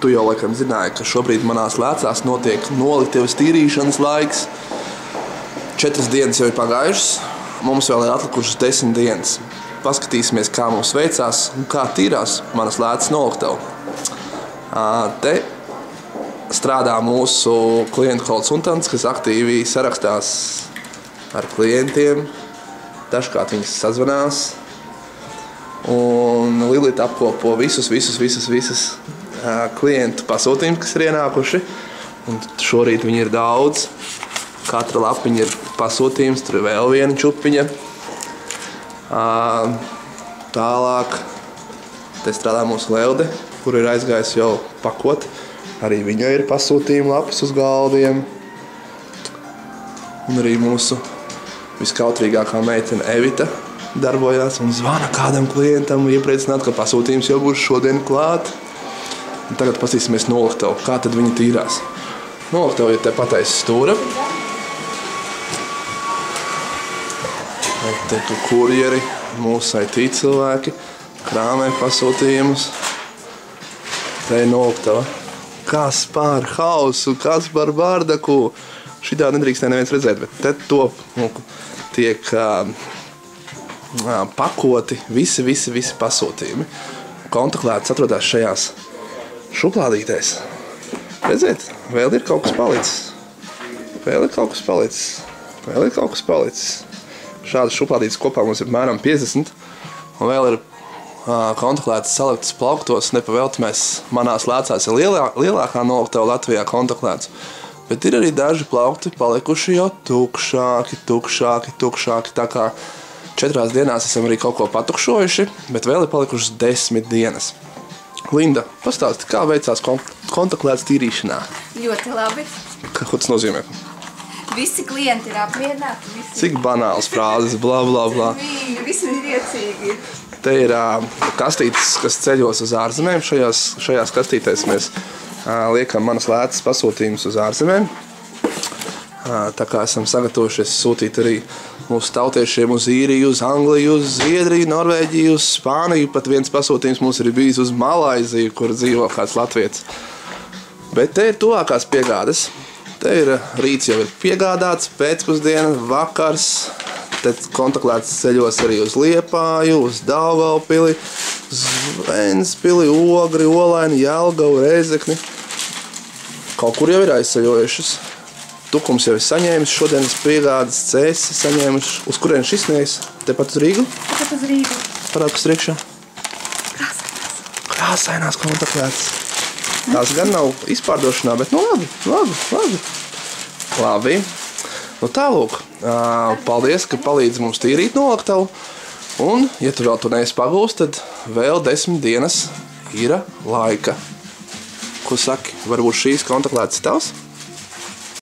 tu jau laikam zināji, ka šobrīd manās lēcās notiek noliktavas tīrīšanas laiks. 4 dienas jau ir pagājušas, mums vēl ir atlikušas 10 dienas. Paskatīsimies, kā mums veicās un kā tīrās manas lēcas noliktava. Te strādā mūsu klientu konsultants, kas aktīvi sarakstās ar klientiem. Dažkārt viņas sazvanās. Un Lilita apkopo visus klientu pasūtījumus, kas ir ienākuši. Un šorīt viņi ir daudz. Katra lapiņa ir pasūtījums, tur ir vēl viena čupiņa. Tālāk te strādā mūsu Lelde, kur ir aizgājis jau pakot. Arī viņai ir pasūtījuma lapas uz galdiem. Un arī mūsu viskautrīgākā meitene Evita darbojās un zvana kādam klientam, iepriecināt, ka pasūtījums jau būs šodien klāt. Un tagad pasīsimies noliktavu, kā tad viņi tīrās. Noliktavu ir te pateicis stūra. Te tu kurjeri, mūsu IT cilvēki, krāmē pasūtījumus. Te ir noliktava. Kas par hausu, kas par bardaku. Šitā nedrīkstē neviens redzēt, bet te top tiek pakoti visi pasūtījumi. Kontaklētas atrodas šajās šuklādītēs. Redziet, vēl ir kaut kas palicis. Vēl ir kaut kas palicis. Šādas šuklādītes kopā mums ir mēram 50. Un vēl ir kontaklētas saliktas plauktos. Nepavēlti mēs manās lēcās ir lielākā noliktava Latvijā kontaklētas. Bet ir arī daži plaukti palikuši jau tukšāki. Tā kā 4 dienās esam arī kaut ko patukšojuši, bet vēl ir palikušas 10 dienas. Linda, pastāsti, kā veicās kontaklētas tīrīšanā? Ļoti labi. Ko tas nozīmē? Visi klienti ir apmierināti. Cik banāls frāzes, blā. Visi ir iecīgi. Te ir kastītes, kas ceļos uz ārzemēm. Šajās kastītēs mēs liekam manas lēcas pasūtījumus uz ārzemēm. Tā kā esam sagatavojušies sūtīt arī mūsu tautiešiem uz Īriju, uz Angliju, uz Zviedriju, Norvēģiju, uz Spāniju. Pat viens pasūtījums mums ir bijis uz Malaiziju, kur dzīvo kāds latvietis. Bet te ir tuvākās piegādes. Te ir rīts jau ir piegādāts, pēcpusdiena, vakars. Te kontaklētas ceļos arī uz Liepāju, uz Daugavpili, uz Ventspili, Ogri, Olaini, Jelgavu, Rēzekni. Kaut kur jau ir aizceļojušas. Tukums jau ir saņēmis, šodienas piegādes cēsi saņēmuši. Uz kurien šis neies? Tepat uz Rīgu? Tepat uz Rīgu. Parād, kas riekšā? Krāsainās kontaklētas. Tās gan nav izpārdošanā, bet nu labi. Nu tālūk, paldies, ka palīdzi mums tīrīt noliktavu. Un, ja tu vēl to neesi pagūst, tad vēl 10 dienas ir laika. Ko saki, varbūt šīs kontaklētas tavs?